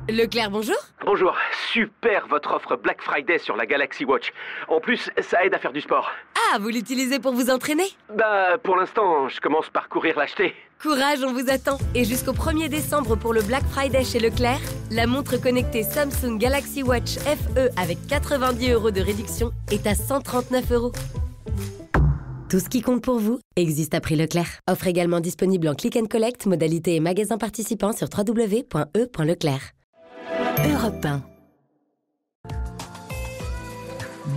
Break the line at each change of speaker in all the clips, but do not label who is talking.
Leclerc, bonjour.
Bonjour, super votre offre Black Friday sur la Galaxy Watch. En plus, ça aide à faire du sport.
Ah, vous l'utilisez pour vous entraîner?
Pour l'instant, je commence par courir l'acheter.
Courage, on vous attend. Et jusqu'au 1er décembre pour le Black Friday chez Leclerc, la montre connectée Samsung Galaxy Watch FE avec 90 € de réduction est à 139 €. Tout ce qui compte pour vous existe à prix Leclerc. Offre également disponible en click and collect, modalité et magasin participant sur www.e.leclerc. Europe 1.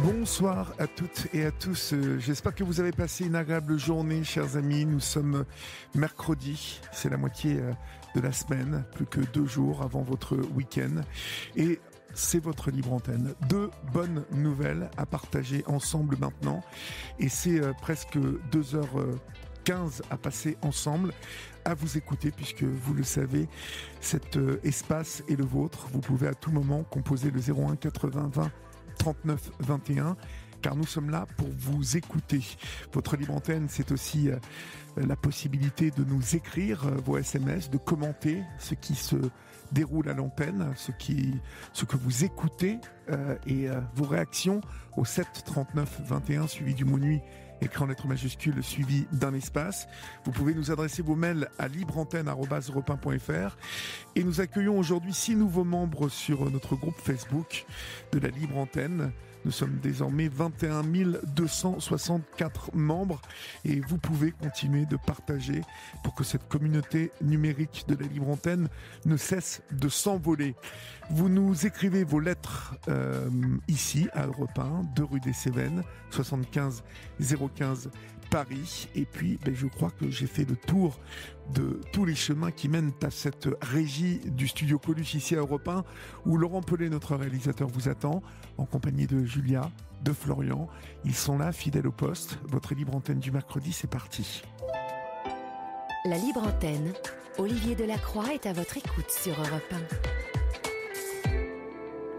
Bonsoir à toutes et à tous. J'espère que vous avez passé une agréable journée, chers amis. Nous sommes mercredi, c'est la moitié de la semaine, plus que 2 jours avant votre week-end. Et c'est votre libre antenne. 2 bonnes nouvelles à partager ensemble maintenant. Et c'est presque 2h15 à passer ensemble, à vous écouter, puisque vous le savez, cet espace est le vôtre. Vous pouvez à tout moment composer le 01 80 20 39 21, car nous sommes là pour vous écouter. Votre libre antenne, c'est aussi la possibilité de nous écrire vos SMS, de commenter ce qui se déroule à l'antenne, ce que vous écoutez, et vos réactions au 7 39 21 suivi du mot nuit, écrit en lettres majuscules suivi d'un espace. Vous pouvez nous adresser vos mails à libreantenne@europe1.fr, et nous accueillons aujourd'hui 6 nouveaux membres sur notre groupe Facebook de la Libre Antenne. Nous sommes désormais 21 264 membres, et vous pouvez continuer de partager pour que cette communauté numérique de la Libre Antenne ne cesse de s'envoler. Vous nous écrivez vos lettres ici à Europe 1, 2 rue des Cévennes, 75 015 Paris. Et puis, je crois que j'ai fait le tour de tous les chemins qui mènent à cette régie du studio Colus ici à Europe 1, où Laurent Pellet, notre réalisateur, vous attend, en compagnie de Julia, de Florian. Ils sont là, fidèles au poste. Votre libre antenne du mercredi, c'est parti.
La libre antenne, Olivier Delacroix est à votre écoute sur Europe 1.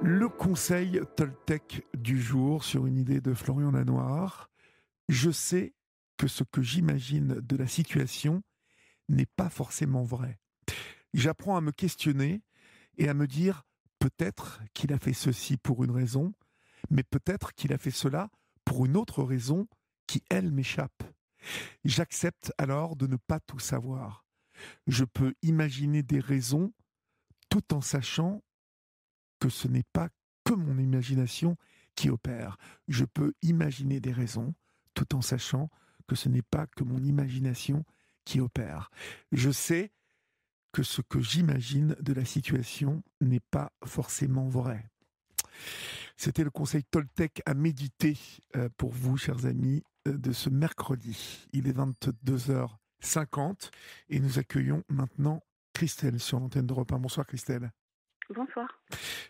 Le conseil Toltec du jour sur une idée de Florian Lanoir. Je sais que ce que j'imagine de la situation n'est pas forcément vrai. J'apprends à me questionner et à me dire peut-être qu'il a fait ceci pour une raison, mais peut-être qu'il a fait cela pour une autre raison qui, elle, m'échappe. J'accepte alors de ne pas tout savoir. Je peux imaginer des raisons tout en sachant que ce n'est pas que mon imagination qui opère. Je peux imaginer des raisons tout en sachant que ce n'est pas que mon imagination qui opère. Je sais que ce que j'imagine de la situation n'est pas forcément vrai. C'était le conseil Toltec à méditer pour vous, chers amis, de ce mercredi. Il est 22h50 et nous accueillons maintenant Christelle sur l'antenne d'Europe 1. Bonsoir Christelle.
Bonsoir.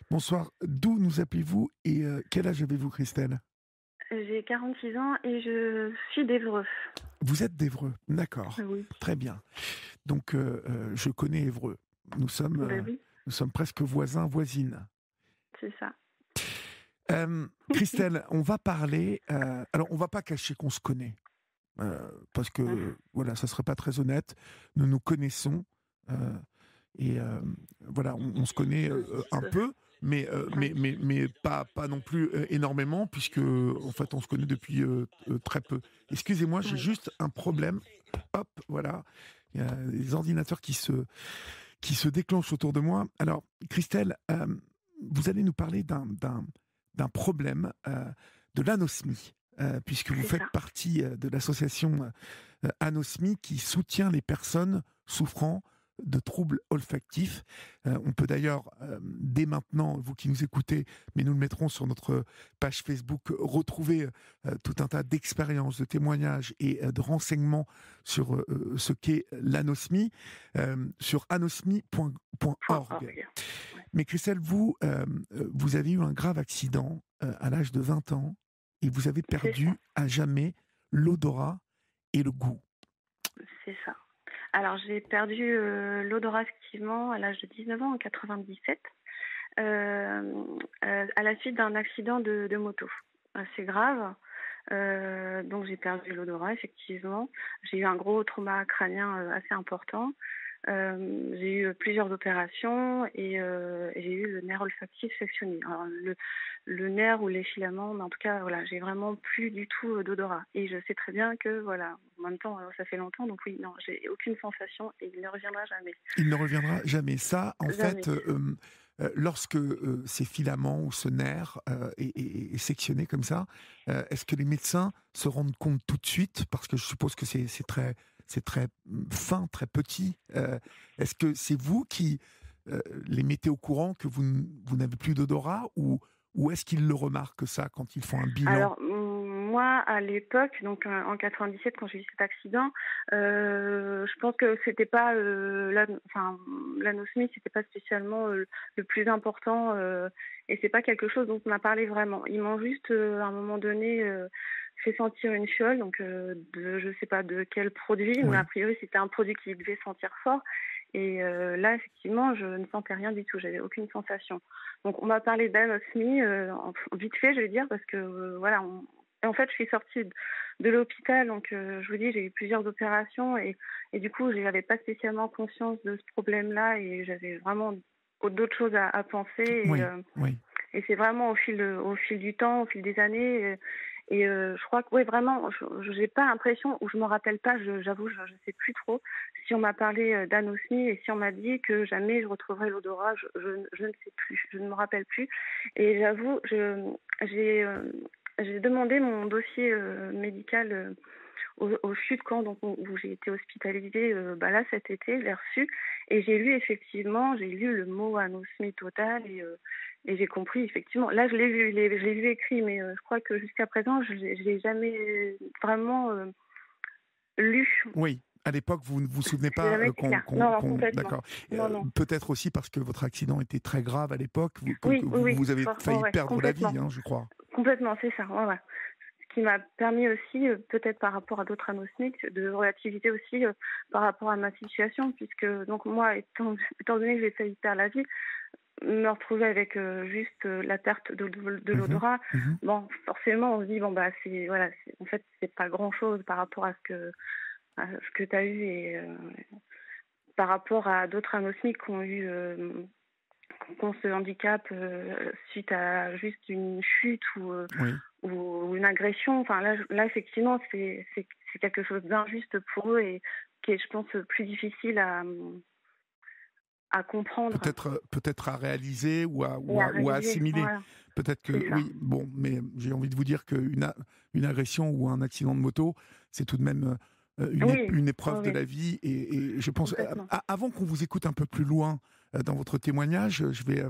Bonsoir. D'où nous appelez-vous et quel âge avez-vous, Christelle ?
J'ai 46 ans et je suis d'Évreux.
Vous êtes d'Évreux, d'accord.
Oui.
Très bien. Donc, je connais Évreux. Nous sommes presque voisins, voisines.
C'est ça.
Christelle, on va parler... alors, on ne va pas cacher qu'on se connaît. Parce que, voilà, ça ne serait pas très honnête. Nous nous connaissons. Et voilà, on se connaît un peu. Mais pas non plus énormément, puisque en fait on se connaît depuis très peu. Excusez-moi, j'ai juste un problème. Hop, voilà. Il y a des ordinateurs qui se déclenchent autour de moi. Alors, Christelle, vous allez nous parler d'un problème de l'anosmie, puisque vous faites partie de l'association Anosmie qui soutient les personnes souffrant de troubles olfactifs. On peut d'ailleurs, dès maintenant, vous qui nous écoutez, mais nous le mettrons sur notre page Facebook, retrouver tout un tas d'expériences, de témoignages et de renseignements sur ce qu'est l'anosmie, sur anosmie.org. Mais Christelle, vous avez eu un grave accident à l'âge de 20 ans et vous avez perdu à jamais l'odorat et le goût.
C'est ça. Alors, j'ai perdu l'odorat effectivement à l'âge de 19 ans, en 97, à la suite d'un accident de moto. C'est grave. Donc, j'ai perdu l'odorat, effectivement. J'ai eu un gros trauma crânien assez important. J'ai eu plusieurs opérations et j'ai eu le nerf olfactif sectionné. Alors, le nerf ou les filaments, mais en tout cas, voilà, j'ai vraiment plus du tout d'odorat. Et je sais très bien que, voilà, en même temps, ça fait longtemps, donc oui, non, j'ai aucune sensation et il ne reviendra jamais.
Il ne reviendra jamais. Ça, en
Jamais.
fait, lorsque ces filaments ou ce nerf est sectionné comme ça, est-ce que les médecins se rendent compte tout de suite? Parce que je suppose que c'est très fin, très petit. Est-ce que c'est vous qui les mettez au courant que vous n'avez plus d'odorat, ou est-ce qu'ils le remarquent ça quand ils font un bilan?
Alors, moi, à l'époque, donc en 97, quand j'ai eu cet accident, je pense que c'était pas l'anosmie, c'était pas spécialement le plus important, et c'est pas quelque chose dont on a parlé vraiment. Ils m'ont juste, à un moment donné, fait sentir une fiole, donc je sais pas de quel produit, mais
Oui.
a priori c'était un produit qui devait sentir fort. Et là, effectivement, je ne sentais rien du tout, j'avais aucune sensation. Donc on m'a parlé d'anosmie, vite fait, je vais dire, parce que voilà. Et en fait, je suis sortie de l'hôpital, donc je vous dis, j'ai eu plusieurs opérations et du coup, je n'avais pas spécialement conscience de ce problème-là et j'avais vraiment d'autres choses à penser.
Oui, oui.
Et c'est vraiment au fil du temps, au fil des années. Je crois que, oui, vraiment, je n'ai pas l'impression, ou je ne me rappelle pas, j'avoue, je ne sais plus trop, si on m'a parlé d'anosmie et si on m'a dit que jamais je retrouverais l'odorat, je ne sais plus, je ne me rappelle plus. Et j'avoue, j'ai demandé mon dossier médical au CHU de Caen, donc, où j'ai été hospitalisée là cet été, je l'ai reçu. Et j'ai lu effectivement, j'ai lu le mot anosmie totale et j'ai compris effectivement. Là, je l'ai vu écrit, mais je crois que jusqu'à présent, je l'ai jamais vraiment lu.
Oui. À l'époque, vous ne vous souvenez
C'est
pas
jamais été clair. Non, non, complètement.
D'accord.
Non, non.
Peut-être aussi parce que votre accident était très grave à l'époque,
Oui, oui,
vous avez failli
ouais,
perdre la vie,
complètement.
je crois.
Complètement, c'est ça. Ouais, ouais. Ce qui m'a permis aussi, peut-être par rapport à d'autres anosmiques, de relativiser aussi par rapport à ma situation, puisque donc moi, étant donné que j'ai failli perdre la vie, me retrouver avec juste la perte de l'odorat,
Mhm.
bon, forcément, on se dit bon bah en fait c'est pas grand chose par rapport à ce que tu as eu et par rapport à d'autres anosmiques qui ont ce handicap suite à juste une chute
Oui.
ou une agression. Enfin là effectivement c'est quelque chose d'injuste pour eux et qui est, je pense, plus difficile à comprendre
Peut-être à réaliser
et à
ou à
réaliser.
assimiler.
Voilà,
Peut-être que
c'est ça.
oui, bon, mais j'ai envie de vous dire une agression ou un accident de moto, c'est tout de même
Oui,
une
oui,
épreuve de
oui,
la vie. Et je pense,
complètement.
avant qu'on vous écoute un peu plus loin dans votre témoignage, je vais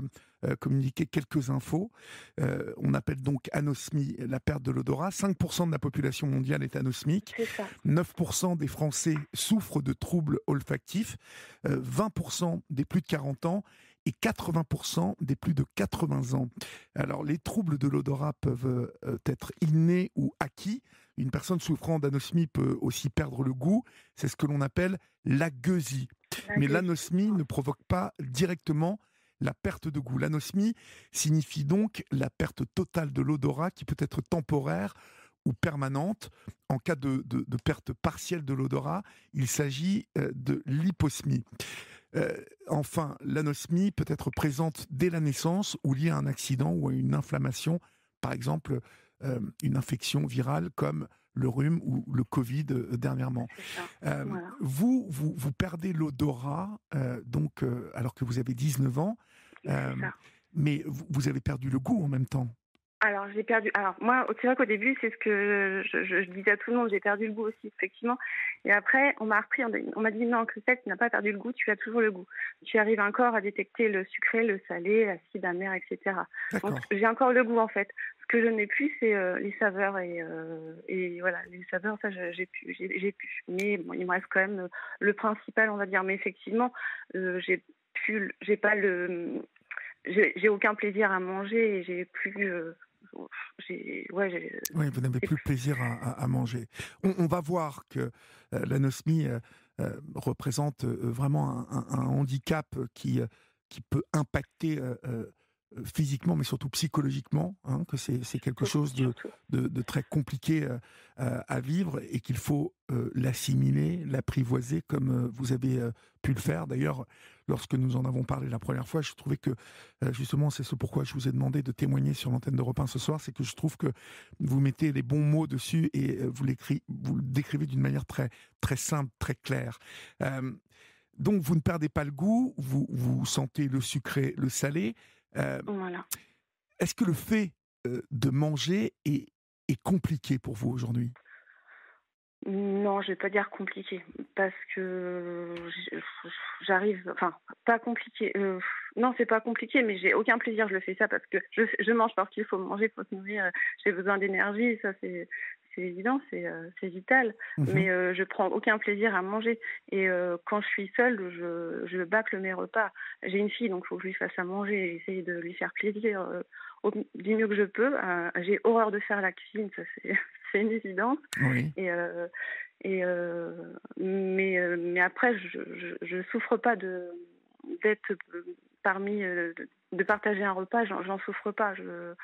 communiquer quelques infos. On appelle donc anosmie la perte de l'odorat. 5% de la population mondiale est anosmique.
C'est ça.
9% des Français souffrent de troubles olfactifs. 20% des plus de 40 ans et 80% des plus de 80 ans. Alors, les troubles de l'odorat peuvent être innés ou acquis. Une personne souffrant d'anosmie peut aussi perdre le goût. C'est ce que l'on appelle l'agueusie. Mais l'anosmie ne provoque pas directement la perte de goût. L'anosmie signifie donc la perte totale de l'odorat qui peut être temporaire ou permanente. En cas de perte partielle de l'odorat, il s'agit de l'hyposmie. Enfin, l'anosmie peut être présente dès la naissance ou liée à un accident ou à une inflammation, par exemple une infection virale comme le rhume ou le Covid dernièrement.
C'est ça. Voilà.
Vous perdez l'odorat alors que vous avez 19 ans,
C'est ça.
mais vous avez perdu le goût en même temps.
Alors, j'ai perdu. Alors, moi, c'est vrai qu'au début, c'est ce que je disais à tout le monde, j'ai perdu le goût aussi, effectivement. Et après, on m'a repris, on m'a dit non, Christelle, tu n'as pas perdu le goût, tu as toujours le goût. Tu arrives encore à détecter le sucré, le salé, l'acide amer, etc.
D'accord.
Donc, j'ai encore le goût, en fait. Ce que je n'ai plus, c'est les saveurs. Et voilà, les saveurs, ça, j'ai plus. Mais bon, il me reste quand même le principal, on va dire. Mais effectivement, j'ai aucun plaisir à manger et j'ai plus. Oui,
vous n'avez plus le plaisir à manger. On va voir que l'anosmie représente vraiment un handicap qui peut impacter physiquement, mais surtout psychologiquement, hein, que c'est quelque chose de très compliqué à vivre et qu'il faut l'assimiler, l'apprivoiser comme vous avez pu le faire. D'ailleurs, lorsque nous en avons parlé la première fois, je trouvais que justement, c'est ce pourquoi je vous ai demandé de témoigner sur l'antenne d'Europe 1 ce soir, c'est que je trouve que vous mettez les bons mots dessus et vous le décrivez d'une manière très, très simple, très claire. Donc, vous ne perdez pas le goût, vous sentez le sucré, le salé.
Voilà.
Est-ce que le fait de manger est compliqué pour vous aujourd'hui?
Non, je vais pas dire compliqué, parce que j'arrive, enfin, pas compliqué. Non, c'est pas compliqué, mais j'ai aucun plaisir. Je le fais ça parce que je mange parce qu'il faut manger, il faut se nourrir. J'ai besoin d'énergie, ça c'est évident, c'est vital. Mais je prends aucun plaisir à manger. Et quand je suis seule, je bâcle mes repas. J'ai une fille, donc il faut que je lui fasse à manger, essayer de lui faire plaisir du mieux que je peux. J'ai horreur de faire la cuisine, ça c'est c'est une évidence.
Oui.
Mais après, je souffre pas d'être parmi de partager un repas. J'en souffre pas. Je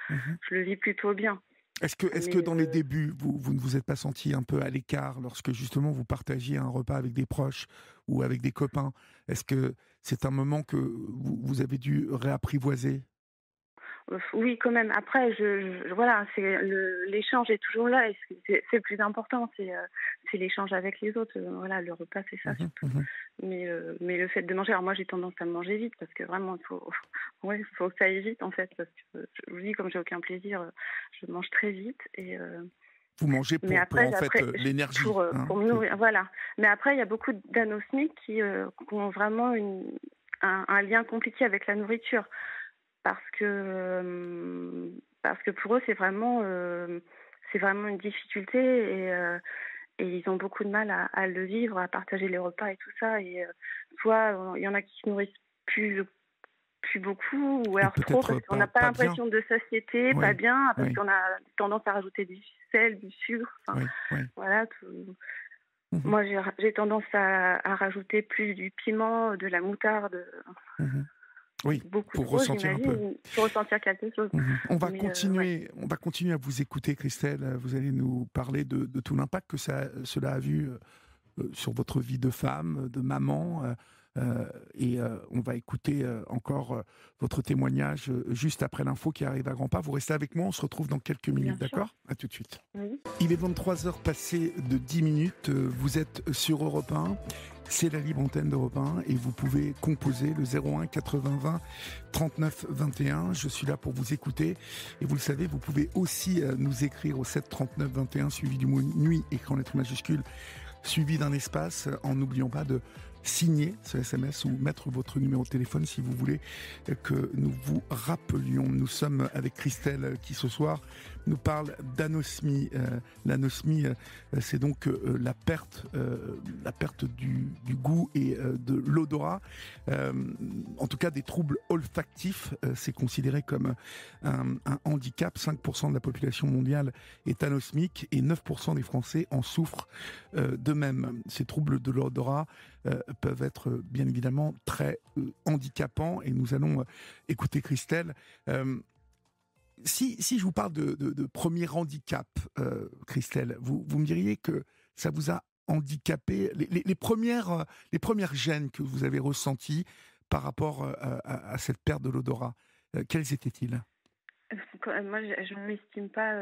le vis plutôt bien.
Est-ce que dans les débuts, vous ne vous êtes pas senti un peu à l'écart lorsque justement vous partagiez un repas avec des proches ou avec des copains? Est-ce que c'est un moment que vous avez dû réapprivoiser?
Oui, quand même. Après, voilà, l'échange est toujours là et c'est le plus important, c'est l'échange avec les autres. Voilà, le repas, c'est ça
Mhm,
surtout.
mhm.
Mais le fait de manger, alors moi j'ai tendance à manger vite parce que vraiment ouais, il faut que ça aille vite en fait, parce que je vous dis, comme j'ai aucun plaisir, je mange très vite
Vous mangez
mais
pour
après,
en fait l'énergie.
pour me nourrir, voilà. Mais après, il y a beaucoup d'anosmiques qui ont vraiment un lien compliqué avec la nourriture. Parce que pour eux c'est vraiment une difficulté et ils ont beaucoup de mal à le vivre, à partager les repas et tout ça et soit il y en a qui se nourrissent plus beaucoup ou
Et
alors trop
peut-être
parce qu'on n'a pas
pas bien.
l'impression de satiété, pas
Oui,
bien parce
oui,
qu'on a tendance à rajouter du sel, du sucre, enfin
oui, oui.
voilà tout.
Mhm,
Moi j'ai tendance à rajouter plus du piment, de la moutarde,
mhm. Oui,
beaucoup
pour
trop
ressentir un peu.
j'imagine, pour ressentir quelque chose.
Mhm.
Mais ouais.
On va continuer à vous écouter, Christelle. Vous allez nous parler de tout l'impact que cela a vu sur votre vie de femme, de maman. Et on va écouter encore votre témoignage juste après l'info qui arrive à grands pas. Vous restez avec moi, on se retrouve dans quelques
Bien
minutes,
sûr.
d'accord? À tout de suite.
Oui.
Il est 23h passé de 10 minutes. Vous êtes sur Europe 1. C'est la libre antenne d'Europe 1 et vous pouvez composer le 01 80 20 39 21. Je suis là pour vous écouter et vous le savez, vous pouvez aussi nous écrire au 7 39 21 suivi du mot nuit, écran lettre majuscule, suivi d'un espace, en n'oubliant pas de signer ce SMS ou mettre votre numéro de téléphone si vous voulez que nous vous rappelions. Nous sommes avec Christelle qui ce soir nous parle d'anosmie. L'anosmie, c'est donc la perte du goût et de l'odorat. En tout cas, des troubles olfactifs, c'est considéré comme un handicap. 5% de la population mondiale est anosmique et 9% des Français en souffrent d'eux-mêmes. Ces troubles de l'odorat peuvent être bien évidemment très handicapants et nous allons écouter Christelle. Si je vous parle de premier handicap, Christelle, vous me diriez que ça vous a handicapé les premières gênes que vous avez ressenties par rapport à cette perte de l'odorat, quelles étaient-ils?
Moi, je ne m'estime pas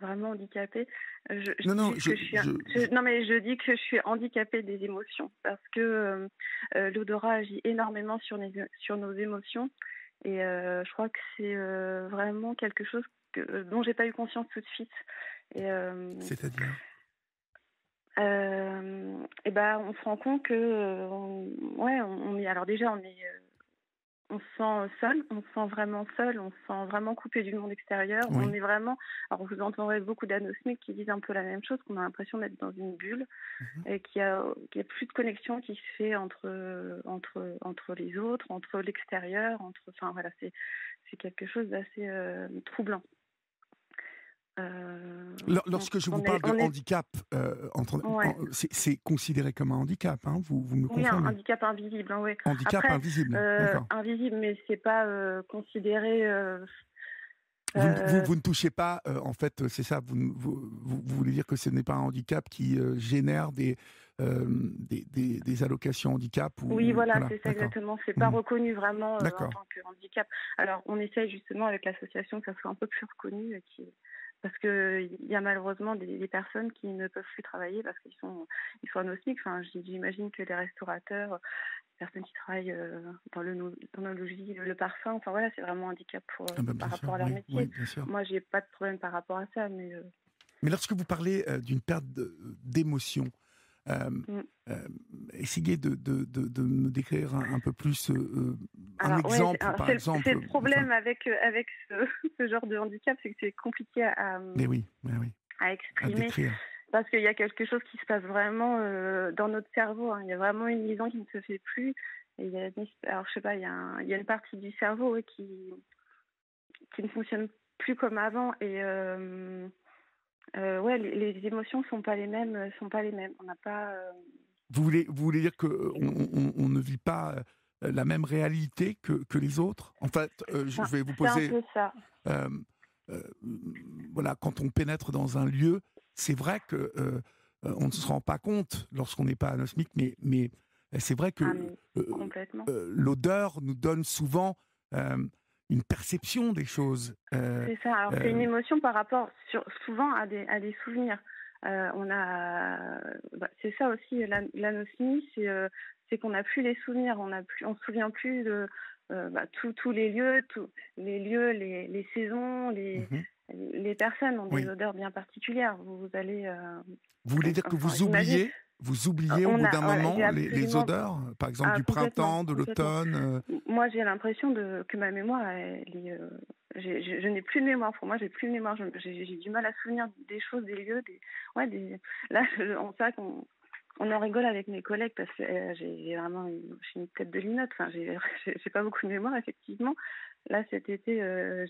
vraiment handicapée. Je
Non,
dis
non,
juste que non, mais je dis que je suis handicapée des émotions parce que l'odorat agit énormément sur nos émotions et je crois que c'est vraiment quelque chose dont j'ai pas eu conscience tout de suite. Et,
C'est-à-dire?
et ben, on se rend compte que ouais, on est alors déjà on se sent seul, on se sent vraiment seul, on se sent vraiment coupé du monde extérieur.
Oui.
On est vraiment. Alors vous entendrez beaucoup d'anosmiques qui disent un peu la même chose, qu'on a l'impression d'être dans une bulle et qu'il y a plus de connexion qui se fait entre les autres, entre l'extérieur, enfin voilà, c'est quelque chose d'assez troublant.
Lorsque je vous
on
parle de
on est
handicap,
ouais.
c'est considéré comme un handicap, hein, vous me
Oui, un
confirmez?
handicap invisible, hein, oui.
Handicap
Après,
invisible, d'accord.
invisible, mais c'est pas considéré.
Vous ne touchez pas, en fait, c'est ça, vous voulez dire que ce n'est pas un handicap qui génère des allocations handicap
Oui, voilà,
voilà,
c'est ça
d'accord.
exactement. C'est pas
Mhm.
reconnu vraiment en
D'accord.
tant que handicap. Alors, on essaye justement avec l'association que ça soit un peu plus reconnu, parce que il y a malheureusement des personnes qui ne peuvent plus travailler parce ils sont anosmiques. Enfin, j'imagine que les restaurateurs, les personnes qui travaillent dans l'onologie, le parfum, enfin voilà, c'est vraiment un handicap
Ah bah, bien
par
sûr,
rapport à leur
oui, oui,
métier.
bien sûr.
Moi, j'ai pas de problème par rapport à ça, mais
Mais lorsque vous parlez d'une perte d'émotion, euh,
mm.
euh, essayez de me décrire un peu plus un
Alors ouais,
exemple, par
c'est
exemple.
le
Enfin,
problème avec ce genre de handicap, c'est que c'est compliqué
mais oui,
à
à
exprimer.
décrire.
Parce qu'il y a quelque chose qui se passe vraiment dans notre cerveau, hein. Il y a vraiment une liaison qui ne se fait plus. Et alors je sais pas, il y a une partie du cerveau, ouais, qui ne fonctionne plus comme avant. Et ouais, les émotions sont pas les mêmes, sont pas les mêmes. On n'a pas.
Vous voulez dire que on ne vit pas la même réalité que les autres? En fait, je
Enfin,
vais vous
c'est un
poser,
peu ça.
euh, euh, voilà, quand on pénètre dans un lieu, c'est vrai que on ne se rend pas compte lorsqu'on n'est pas anosmique, mais c'est vrai que
Ah mais complètement.
l'odeur nous donne souvent euh, une perception des choses.
C'est ça. Alors c'est une émotion par rapport souvent à des souvenirs. C'est ça aussi l'anosmie, c'est qu'on n'a plus les souvenirs, on se souvient plus de tous les lieux, les saisons,
Mhm.
les personnes ont des
Oui.
odeurs bien particulières. Vous allez,
Vous voulez dire que
enfin j'imagine,
vous oubliez au bout d'un
voilà, j'ai
moment les
absolument
odeurs, par exemple du
complètement,
printemps, de
complètement.
l'automne
Moi, j'ai l'impression que ma mémoire, je n'ai plus de mémoire. Pour moi, j'ai plus de mémoire. J'ai du mal à souvenir des choses, des lieux, là, c'est vrai qu'on en rigole avec mes collègues parce que j'ai vraiment j'ai une tête de linotte. Enfin, j'ai pas beaucoup de mémoire, effectivement. Là, cet été,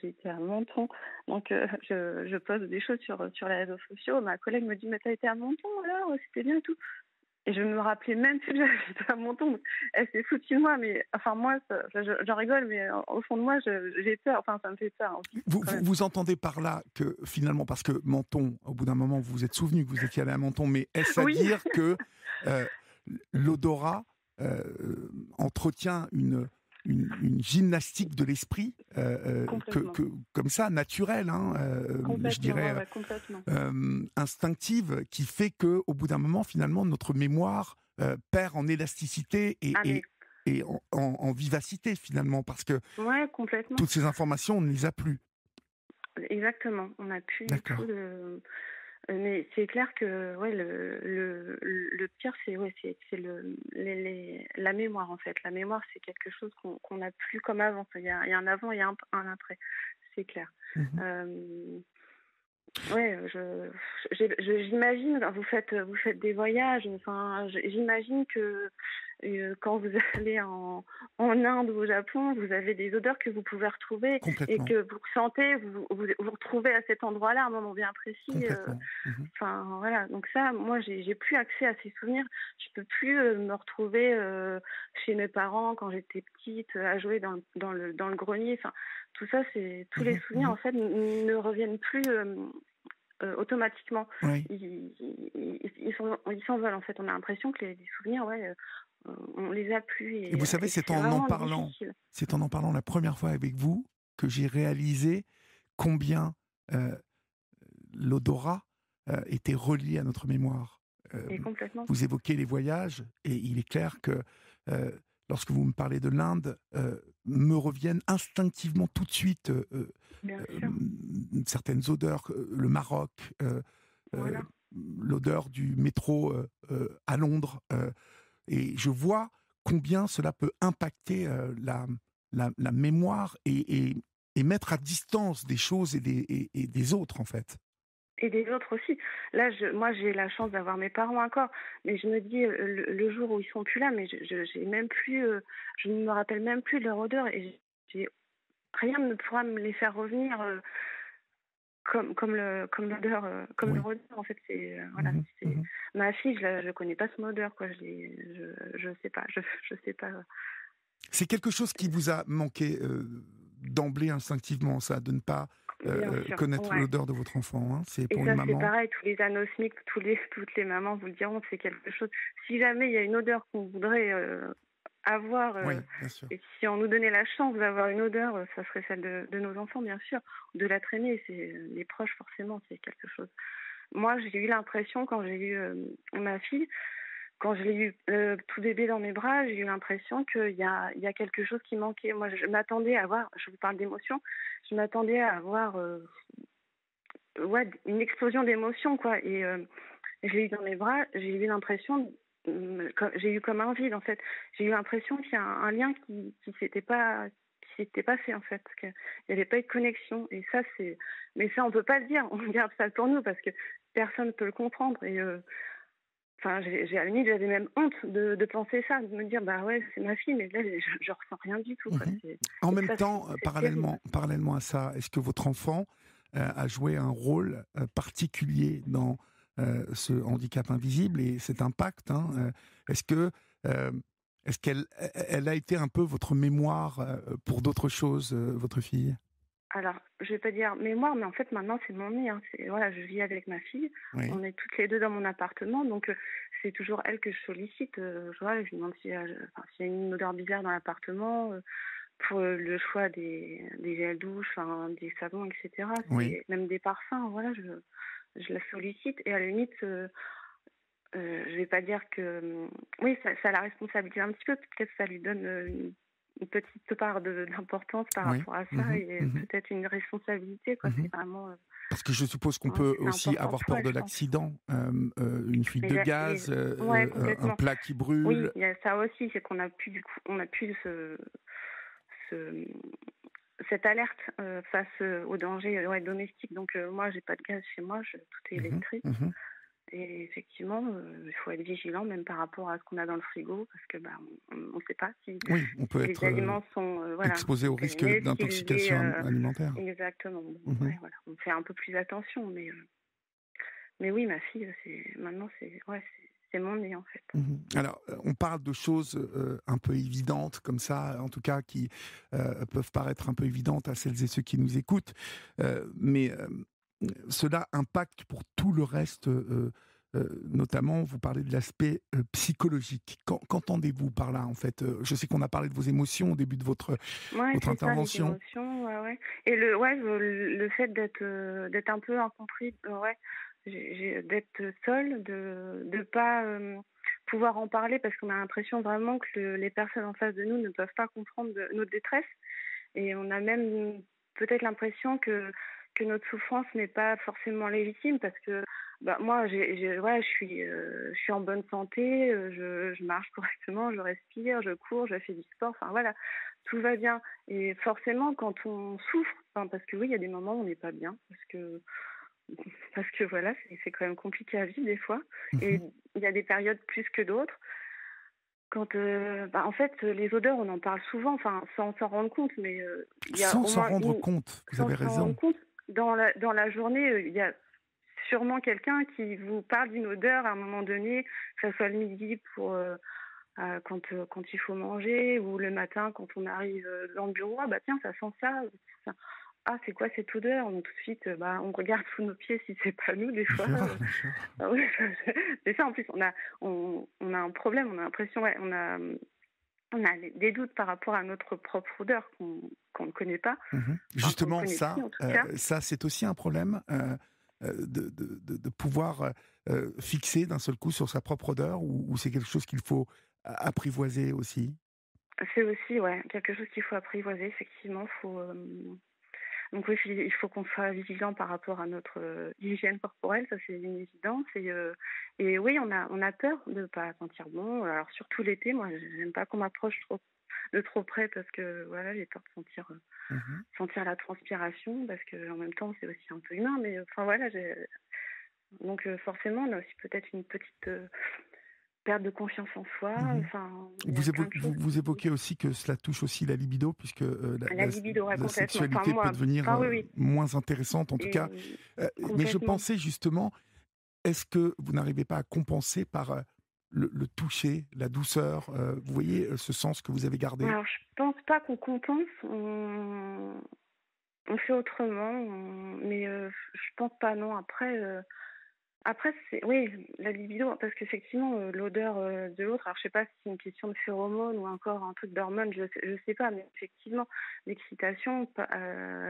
j'ai été à Menton, donc je poste des choses sur les réseaux sociaux. Ma collègue me dit, mais t'as été à Menton alors, c'était bien et tout. Et je me rappelais même plus que j'avais été à Menton. Elle s'est foutue de moi, mais enfin moi, j'en rigole, mais au fond de moi, j'ai peur. Enfin, ça me fait peur aussi, quand même.
Vous entendez par là que finalement, parce que Menton, au bout d'un moment, vous vous êtes souvenu que vous étiez allé à Menton, mais est-ce à
Oui,
dire que euh, l'odorat euh, entretient une gymnastique de l'esprit
complètement,
comme ça, naturelle, hein, je
complètement, ouais,
dirais
ouais, complètement.
instinctive, qui fait que au bout d'un moment, finalement, notre mémoire perd en élasticité
Ah mais
et en vivacité, finalement, parce que
ouais, complètement,
toutes ces informations, on ne les a plus.
exactement. On n'a plus du tout
D'accord.
de. Mais c'est clair que ouais, le pire, c'est ouais, c'est la mémoire en fait. La mémoire, c'est quelque chose qu'on n'a plus comme avant. Il y a un avant et un après. C'est clair.
Mhm.
Ouais, j'imagine, vous faites des voyages, enfin, j'imagine que quand vous allez en Inde ou au Japon, vous avez des odeurs que vous pouvez retrouver et
Complètement.
que vous ressentez, vous retrouvez à cet endroit-là, à un moment bien précis.
Complètement. Mhm.
Enfin, voilà. Donc ça, moi, j'ai plus accès à ces souvenirs. Je peux plus me retrouver chez mes parents quand j'étais petite, à jouer dans le grenier. Enfin, tout ça, tous les
Mhm.
souvenirs,
Mhm.
en fait, ne reviennent plus automatiquement.
Oui.
Ils s'envolent, en fait. On a l'impression que les souvenirs, ouais, on les a plus
Et vous savez,
et c'est vraiment difficile.
c'est en parlant la première fois avec vous que j'ai réalisé combien euh, l'odorat était relié à notre mémoire. Euh,
Et complètement,
vous évoquez les voyages, et il est clair que euh, lorsque vous me parlez de l'Inde, me reviennent instinctivement tout de suite
bien
euh,
sûr.
certaines odeurs, le Maroc, euh,
Voilà.
l'odeur du métro à Londres, et je vois combien cela peut impacter la mémoire et mettre à distance des choses et des autres, en fait.
Et des autres aussi. Là, moi, j'ai la chance d'avoir mes parents encore, mais je me dis le jour où ils sont plus là, mais j'ai même plus, je ne me rappelle même plus de leur odeur et rien ne pourra me les faire revenir. comme l'odeur, comme
Oui.
leur odeur, en fait, c'est, voilà,
Mhm,
c'est
mhm.
ma fille, je connais pas son odeur, quoi, je sais pas, je sais pas,
C'est quelque chose qui vous a manqué d'emblée instinctivement, ça, de ne pas
bien sûr,
connaître
ouais.
l'odeur de votre enfant, hein. C'est
Et
pour une
ça, c'est
maman.
pareil, tous les anosmiques, toutes les mamans vous le diront, c'est quelque chose. Si jamais il y a une odeur qu'on voudrait avoir,
Oui, bien sûr.
et si on nous donnait la chance d'avoir une odeur, ça serait celle de nos enfants, bien sûr, de la traîner. C'est les proches, forcément, c'est quelque chose. Moi, j'ai eu l'impression, quand j'ai eu ma fille, quand je l'ai eu tout bébé dans mes bras, j'ai eu l'impression il y a quelque chose qui manquait. Moi, je m'attendais à avoir, je vous parle d'émotions, je m'attendais à avoir ouais, une explosion d'émotions, quoi. Et je l'ai eu dans mes bras, j'ai eu l'impression, j'ai eu comme un vide, en fait. J'ai eu l'impression qu'il y a un lien qui s'était pas fait, en fait, qu'il n'y avait pas eu de connexion. Et ça, c'est, mais ça, on peut pas le dire, on garde ça pour nous parce que personne ne peut le comprendre. Et enfin, à la limite, j'avais même honte de penser ça, de me dire, bah ouais, c'est ma fille, mais là, je ressens rien du tout, quoi.
Mhm. En
Et
même
ça,
temps,
c'est terrible.
parallèlement à ça, est-ce que votre enfant a joué un rôle particulier dans ce handicap invisible et cet impact, hein, est-ce que euh, est-ce qu'elle a été un peu votre mémoire pour d'autres choses, votre fille?
Alors, je vais pas dire mémoire, mais en fait, maintenant, c'est mon nez, hein. C'est, voilà, je vis avec ma fille.
Oui.
On est toutes les deux dans mon appartement, donc c'est toujours elle que je sollicite. Voilà, je lui demande enfin, s'il y a une odeur bizarre dans l'appartement, pour le choix des gels douche, enfin, des savons, etc.
Oui.
C'est même des parfums. Voilà, je la sollicite et à la limite, je vais pas dire que, oui, ça la responsabilise un petit peu. Peut-être ça lui donne une petite part d'importance par
Oui.
rapport à ça
Mhm,
et
mhm,
peut-être une responsabilité, quoi.
mhm.
C'est vraiment,
Parce que je suppose qu'on
ouais,
peut
c'est
aussi
important
avoir
pour
peur
elle,
de
je pense.
l'accident, une fuite de gaz,
Ouais,
un
complètement.
plat qui
Oui,
brûle.
il y a ça aussi, c'est qu'on a plus du coup, on a plus ce, cette alerte face aux dangers, ouais, domestiques. Donc moi, j'ai pas de gaz chez moi, tout est
Mhm,
électrique.
mhm.
Et effectivement, il faut être vigilant même par rapport à ce qu'on a dans le frigo parce que bah, on ne sait pas
Oui, on peut
si les
être
aliments sont voilà,
exposé au risque
périmés, s'ils est
d'intoxication alimentaire.
exactement. Bon,
Mhm,
après, voilà, on fait un peu plus attention, mais oui, ma fille, c'est ouais, c'est mon nez en fait.
mhm. Alors, on parle de choses un peu évidentes comme ça, en tout cas qui peuvent paraître un peu évidentes à celles et ceux qui nous écoutent, mais cela impacte pour tout le reste. Notamment, vous parlez de l'aspect psychologique. Qu'entendez-vous par là, en fait? Je sais qu'on a parlé de vos émotions au début de
Ouais,
votre
c'est ça, les
intervention.
émotions, ouais, ouais. Et le fait d'être un peu incompris, ouais, d'être seule, de pas pouvoir en parler parce qu'on a l'impression vraiment que les personnes en face de nous ne peuvent pas comprendre notre détresse. Et on a même peut-être l'impression que notre souffrance n'est pas forcément légitime parce que bah, moi, ouais, je suis en bonne santé, je marche correctement, je respire, je cours, je fais du sport, enfin voilà, tout va bien. Et forcément, quand on souffre, enfin, parce que oui, il y a des moments où on n'est pas bien, parce que voilà, c'est quand même compliqué à vivre des fois. Et
Mhm.
il y a des périodes plus que d'autres. Quand, bah, en fait, les odeurs, on en parle souvent, enfin, sans s'en rendre compte, mais il y a
Sans
au
s'en
moins
rendre compte, vous
sans
avez
s'en rendre
raison.
compte, dans la journée, il y a sûrement quelqu'un qui vous parle d'une odeur à un moment donné, que ce soit le midi pour, quand il faut manger ou le matin quand on arrive dans le bureau, ah bah tiens, ça sent ça. Ah, c'est quoi cette odeur? Donc tout de suite, bah, on regarde sous nos pieds si c'est pas nous des
Bien
fois.
sûr, bien sûr.
Ah ouais, c'est ça en plus, on a un problème, on a l'impression, ouais, on a des doutes par rapport à notre propre odeur qu'on ne connaît pas,
Mhm.
enfin qu'on ne
Justement,
connaît plus en tout cas.
ça c'est aussi un problème de pouvoir fixer d'un seul coup sur sa propre odeur ou c'est quelque chose qu'il faut apprivoiser aussi.
C'est aussi, ouais, quelque chose qu'il faut apprivoiser, effectivement. Donc oui, il faut qu'on soit vigilant par rapport à notre hygiène corporelle, ça c'est une évidence. Et oui, on a peur de ne pas sentir bon. Alors surtout l'été, moi, j'aime pas qu'on m'approche de trop près parce que voilà, j'ai peur de
Mhm.
sentir la transpiration parce que en même temps, c'est aussi un peu humain. Mais enfin voilà, donc forcément, on a aussi peut-être une petite perte de confiance en soi. Enfin, il y a
Vous,
plein de choses.
vous évoquez aussi que cela touche aussi la libido, puisque
La libido, ouais,
la
complètement. Enfin,
sexualité
moi,
peut devenir
enfin, oui, oui.
moins intéressante, en tout cas.
Et
Mais je
complètement.
pensais justement, est-ce que vous n'arrivez pas à compenser par le toucher, la douceur, vous voyez, ce sens que vous avez gardé?
Alors, je pense pas qu'on compense. On fait autrement. Mais je pense pas, non. Après, c'est oui, la libido, parce qu'effectivement, l'odeur de l'autre, alors je sais pas si c'est une question de phéromones ou encore un truc d'hormones, je sais pas, mais effectivement, l'excitation,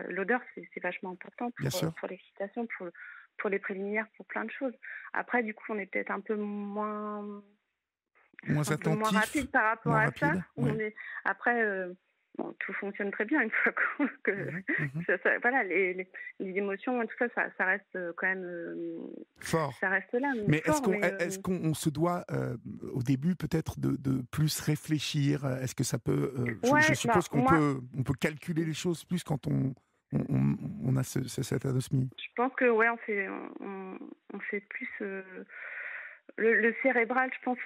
l'odeur, c'est vachement important
Bien sûr.
pour l'excitation, pour les préliminaires, pour plein de choses. Après, du coup, on est peut-être
Moins
un peu moins
attentif,
rapide par rapport
moins
à ça.
rapide, ouais.
Après, bon, tout fonctionne très bien une fois que
Mhm.
voilà, les émotions et tout ça, ça reste quand même,
Fort.
ça reste là,
Mais
fort, mais
est-ce qu'on se doit, au début, peut-être, de plus réfléchir? Est-ce que ça peut... je
ouais, bah
suppose
moi,
on peut calculer les choses plus quand on a cette anosmie.
je pense que ouais, on fait plus le cérébral, je pense,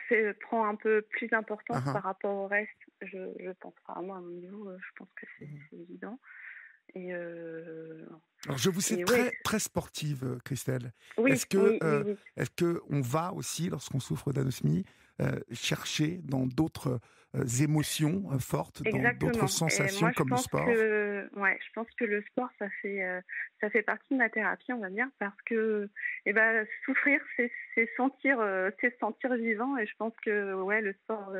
prend un peu plus d'importance
Ah, ah.
par rapport au reste. Je pense pas. Moi, à mon niveau, je pense que c'est évident. Et
Alors, je vous sais
ouais,
très, très sportive, Christelle.
oui, oui, oui, oui.
Est-ce que on va aussi, lorsqu'on souffre d'anosmie, chercher dans d'autres émotions fortes, dans d'autres
Exactement. Et
sensations
moi,
comme le sport?
je pense que le sport, ça fait partie de ma thérapie, on va dire, parce que, eh ben, souffrir, c'est se sentir vivant. Et je pense que, ouais, le sport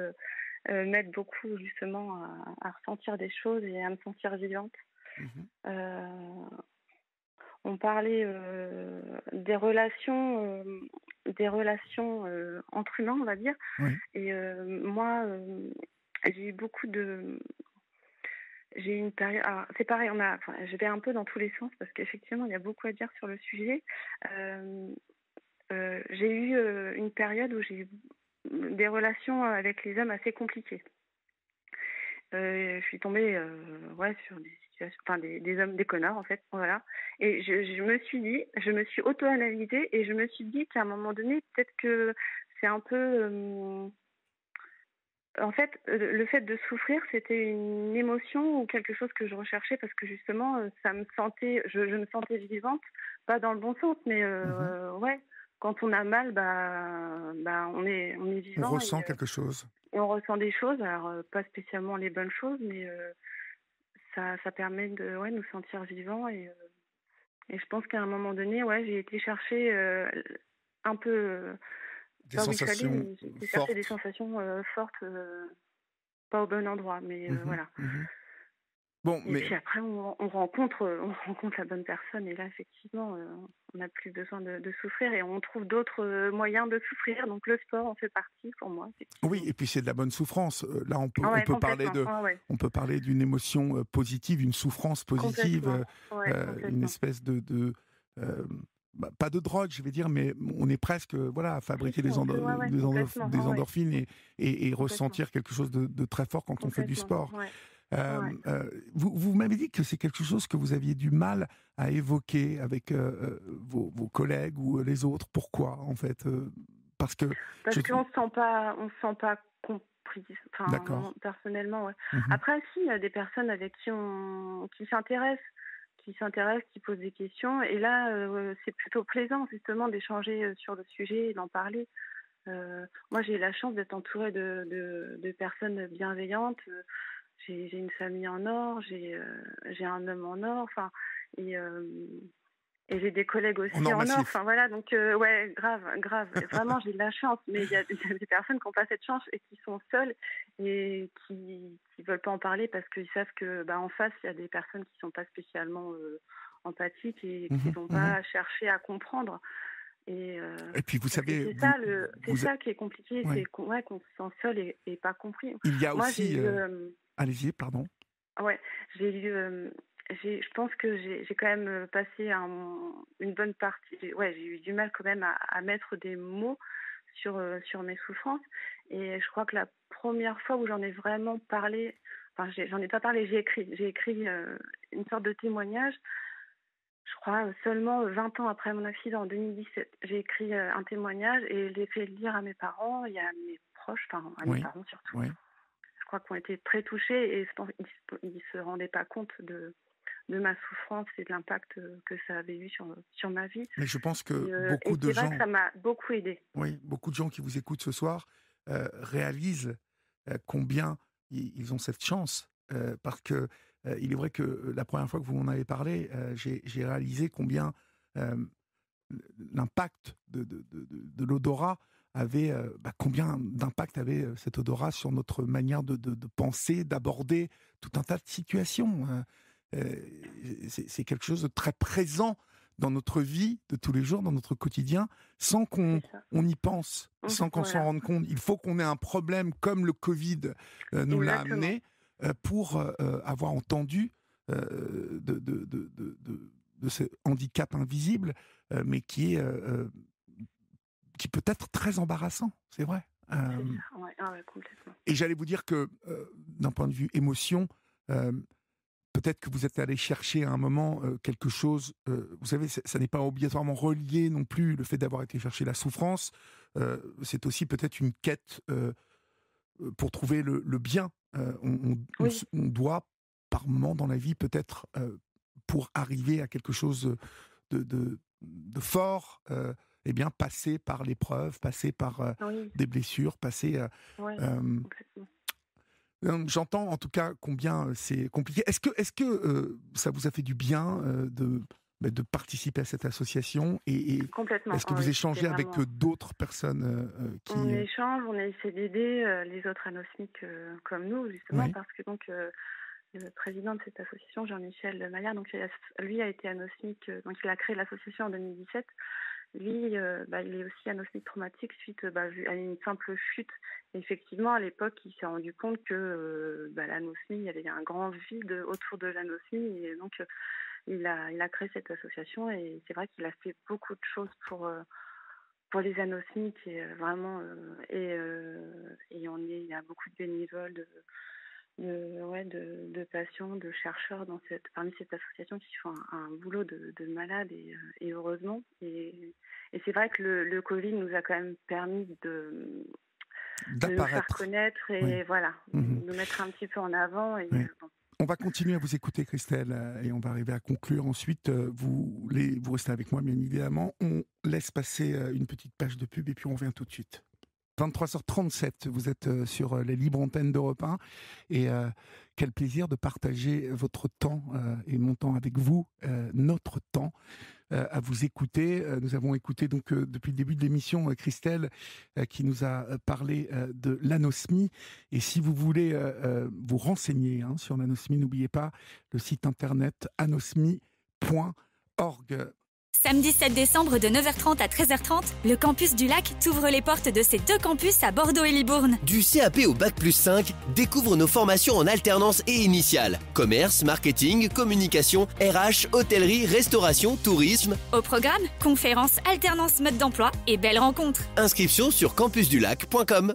m'aide beaucoup justement à ressentir des choses et à me sentir vivante.
Mhm.
Euh, on parlait des relations entre humains, on va dire.
Oui.
Et moi, j'ai eu beaucoup de j'ai eu une période. Alors, c'est pareil, je vais un peu dans tous les sens parce qu'effectivement, il y a beaucoup à dire sur le sujet. Euh, j'ai eu une période où j'ai eu des relations avec les hommes assez compliquées. Je suis tombée ouais, sur des situations, enfin des hommes, des connards en fait, voilà. Et je me suis auto-analysée et je me suis dit qu'à un moment donné, peut-être que c'est un peu. En fait, le fait de souffrir, c'était une émotion ou quelque chose que je recherchais parce que justement, je me sentais vivante, pas dans le bon sens, mais
Mhm.
ouais, quand on a mal, on est
On
vivant
ressent quelque chose.
et on ressent des choses, alors pas spécialement les bonnes choses, mais ça permet de ouais, nous sentir vivants et je pense qu'à un moment donné, ouais, j'ai été chercher un peu
Des
pas où il fallait,
sensations
mais j'ai été chercher des
fortes.
sensations fortes. Pas au bon endroit, mais
Mhm.
voilà.
Mhm. Bon,
Et
mais
puis après, on rencontre la bonne personne, et là, effectivement, on n'a plus besoin de souffrir, et on trouve d'autres moyens de souffrir. Donc le sport en fait partie pour moi,
oui,
effectivement.
et puis c'est de la bonne souffrance. Là,
Ah
on
ouais,
peut parler
complètement. Ah ouais,
on peut parler d'une émotion positive, une souffrance positive,
complètement. Ouais,
une
complètement.
espèce euh, pas de drogue, je vais dire, mais on est presque, voilà, à
Si,
fabriquer
si, on peut, ouais, ouais, complètement.
des
Ah ouais,
endorphines et
complètement.
ressentir quelque chose de très fort quand on fait du
Complètement.
sport.
Ouais,
Euh,
ouais.
vous m'avez dit que c'est quelque chose que vous aviez du mal à évoquer avec vos collègues ou les autres. Pourquoi, en fait? Parce que
Parce
je...
on se sent pas compris. Enfin,
D'accord.
personnellement, ouais.
Mhm.
Après, si, il y a des personnes avec qui s'intéressent, qui posent des questions. Et là, c'est plutôt plaisant, justement, d'échanger sur le sujet et d'en parler. Moi, j'ai eu la chance d'être entourée de personnes bienveillantes. J'ai une famille en or, j'ai un homme en or, enfin, et, euh, et j'ai des collègues
En
aussi
or
en or.
massif.
Enfin voilà, donc ouais, grave, grave. Vraiment, j'ai de la chance. Mais il y a des personnes qui n'ont pas cette chance et qui sont seules et qui veulent pas en parler parce qu'ils savent que en face, il y a des personnes qui sont pas spécialement empathiques et qui
Mhm,
vont
mhm.
pas chercher à comprendre. Et
Et puis, vous
parce que
savez,
c'est
vous,
ça qui est compliqué,
ouais.
c'est qu'on se sent seul et pas compris.
Il y a
Moi, j'ai
aussi,
eu
allez-y, pardon.
ouais, j'ai eu, je pense que j'ai quand même passé une bonne partie. Ouais, j'ai eu du mal quand même à mettre des mots sur mes souffrances. Et je crois que la première fois où j'en ai vraiment parlé, enfin, j'en ai pas parlé, j'ai écrit une sorte de témoignage. Je crois, seulement 20 ans après mon accident, en 2017. J'ai écrit un témoignage et je l'ai fait lire à mes parents et à mes proches, enfin à mes parents surtout.
Oui.
Je crois qu'ils ont été très touchés et je pense qu'ils ne se rendaient pas compte de ma souffrance et de l'impact que ça avait eu sur ma vie.
Mais je pense que beaucoup de gens...
C'est vrai que ça m'a beaucoup aidée.
Oui, beaucoup de gens qui vous écoutent ce soir réalisent combien ils ont cette chance. Parce que il est vrai que la première fois que vous m'en avez parlé, j'ai réalisé combien l'impact de l'odorat avait, combien d'impact avait cet odorat sur notre manière de penser, d'aborder tout un tas de situations. C'est quelque chose de très présent dans notre vie de tous les jours, dans notre quotidien, sans qu'on y pense, sans qu'on s'en rende compte. Il faut qu'on ait un problème comme le Covid nous l'a amené pour avoir entendu de ce handicap invisible, mais qui peut être très embarrassant, c'est vrai.
Complètement.
Et j'allais vous dire que, d'un point de vue émotion, peut-être que vous êtes allé chercher à un moment quelque chose. Vous savez, ça n'est pas obligatoirement relié non plus, le fait d'avoir été chercher la souffrance. C'est aussi peut-être une quête pour trouver le bien. On doit, par moment dans la vie, peut-être, pour arriver à quelque chose de fort, passer par l'épreuve, passer par des blessures, passer... J'entends en tout cas combien c'est compliqué. Est-ce que ça vous a fait du bien de participer à cette association et
Complètement.
Est-ce que vous échangez avec d'autres personnes qui...
On échange, on essaie d'aider les autres anosmiques comme nous, justement, parce que donc le président de cette association, Jean-Michel Maillard, donc lui a été anosmique, donc il a créé l'association en 2017. Lui, il est aussi anosmique traumatique suite à une simple chute. Et effectivement, à l'époque, il s'est rendu compte que l'anosmie, il y avait un grand vide autour de l'anosmie. Et donc, il a créé cette association. Et c'est vrai qu'il a fait beaucoup de choses pour les anosmiques. Et vraiment, il y a beaucoup de bénévoles, de patients, de chercheurs parmi cette association qui font un boulot de malade et heureusement. Et c'est vrai que le Covid nous a quand même permis de nous faire connaître et nous mettre un petit peu en avant.
On va continuer à vous écouter, Christelle, et on va arriver à conclure. Ensuite, vous restez avec moi, bien évidemment. On laisse passer une petite page de pub et puis on revient tout de suite. 23h37, vous êtes sur les libres antennes d'Europe 1 et quel plaisir de partager votre temps et mon temps avec vous, notre temps à vous écouter. Nous avons écouté donc depuis le début de l'émission Christelle qui nous a parlé de l'anosmie et si vous voulez vous renseigner sur l'anosmie, n'oubliez pas le site internet anosmie.org.
Samedi 7 décembre de 9h30 à 13h30, le campus du Lac t'ouvre les portes de ses 2 campus à Bordeaux et Libourne.
Du CAP au Bac+5, découvre nos formations en alternance et initiale. Commerce, marketing, communication, RH, hôtellerie, restauration, tourisme.
Au programme, conférences, alternance mode d'emploi et belles rencontres.
Inscription sur campusdulac.com.